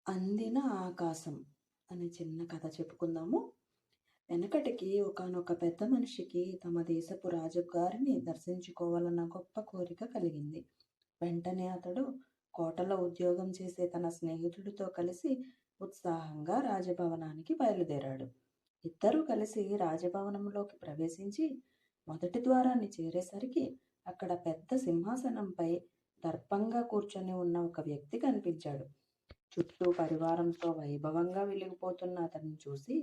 అందిన ఆకాశం అనే చిన్న కథ చెప్పుకుందాము. వెనకటికి ఒకానొక పెద్ద మనిషికి తమ దేశపు రాజుగారిని దర్శించుకోవాలన్న గొప్ప కోరిక కలిగింది. వెంటనే అతడు కోటలో ఉద్యోగం చేసే తన స్నేహితుడితో కలిసి ఉత్సాహంగా రాజభవనానికి బయలుదేరాడు. ఇద్దరూ కలిసి రాజభవనంలోకి ప్రవేశించి మొదటి ద్వారాన్ని చేరేసరికి అక్కడ పెద్ద సింహాసనంపై దర్పంగా కూర్చొని ఉన్న ఒక వ్యక్తి కనిపించాడు. చుట్టూ పరివారంతో వైభవంగా వెలిగిపోతున్న అతన్ని చూసి,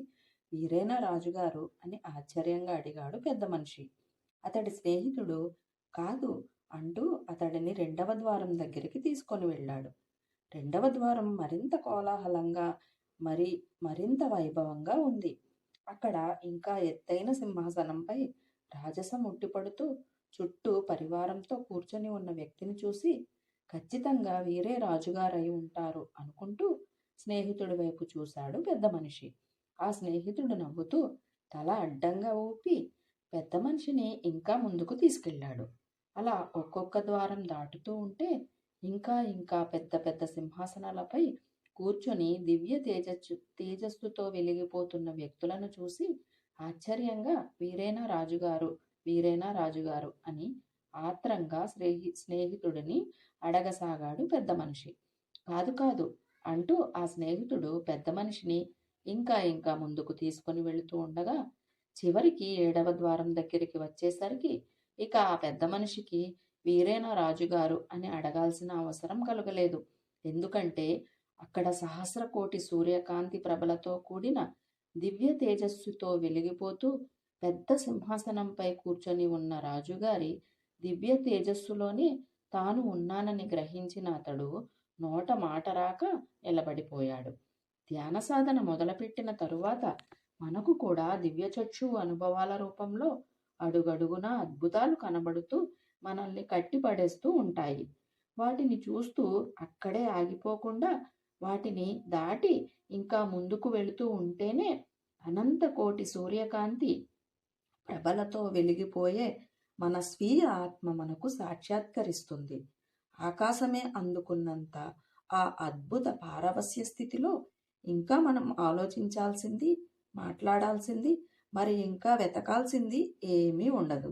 వీరేనా రాజుగారు అని ఆశ్చర్యంగా అడిగాడు పెద్ద మనిషి. అతడి స్నేహితుడు కాదు అంటూ అతడిని రెండవ ద్వారం దగ్గరికి తీసుకొని వెళ్ళాడు. రెండవ ద్వారం మరింత కోలాహలంగా మరింత వైభవంగా ఉంది. అక్కడ ఇంకా ఎత్తైన సింహాసనంపై రాజసం ఉట్టిపడుతూ చుట్టూ పరివారంతో కూర్చొని ఉన్న వ్యక్తిని చూసి, ఖచ్చితంగా వీరే రాజుగారై ఉంటారు అనుకుంటూ స్నేహితుడి వైపు చూశాడు పెద్ద మనిషి. ఆ స్నేహితుడు నవ్వుతూ తల అడ్డంగా ఊపి పెద్ద మనిషిని ఇంకా ముందుకు తీసుకెళ్ళాడు. అలా ఒక్కొక్క ద్వారం దాటుతూ ఉంటే ఇంకా ఇంకా పెద్ద పెద్ద సింహాసనాలపై కూర్చొని దివ్య తేజస్సుతో వెలిగిపోతున్న వ్యక్తులను చూసి ఆశ్చర్యంగా వీరేనా రాజుగారు, వీరేనా రాజుగారు అని ఆత్రంగా స్నేహితుడిని అడగసాగాడు పెద్ద మనిషి. కాదు కాదు అంటూ ఆ స్నేహితుడు పెద్ద మనిషిని ఇంకా ఇంకా ముందుకు తీసుకొని వెళుతూ ఉండగా చివరికి 7వ ద్వారం దగ్గరికి వచ్చేసరికి ఇక ఆ పెద్ద మనిషికి వీరేనా రాజుగారు అని అడగాల్సిన అవసరం కలగలేదు. ఎందుకంటే అక్కడ సహస్ర కోటి సూర్యకాంతి ప్రభలతో కూడిన దివ్య తేజస్సుతో వెలిగిపోతూ పెద్ద సింహాసనంపై కూర్చొని ఉన్న రాజుగారి దివ్య తేజస్సులోనే తాను ఉన్నానని గ్రహించిన అతడు నోట మాట రాక నిలబడిపోయాడు. ధ్యాన సాధన మొదలుపెట్టిన తరువాత మనకు కూడా దివ్యచక్షు అనుభవాల రూపంలో అడుగడుగునా అద్భుతాలు కనబడుతూ మనల్ని కట్టిపడేస్తూ ఉంటాయి. వాటిని చూస్తూ అక్కడే ఆగిపోకుండా వాటిని దాటి ఇంకా ముందుకు వెళుతూ ఉంటేనే అనంత కోటి సూర్యకాంతి ప్రభలతో వెలిగిపోయే మన స్వీయ ఆత్మ మనకు సాక్షాత్కరిస్తుంది. ఆకాశమే అందుకున్నంత ఆ అద్భుత పారవస్య స్థితిలో ఇంకా మనం ఆలోచించాల్సింది, మాట్లాడాల్సింది, మరి ఇంకా వెతకాల్సింది ఏమీ ఉండదు.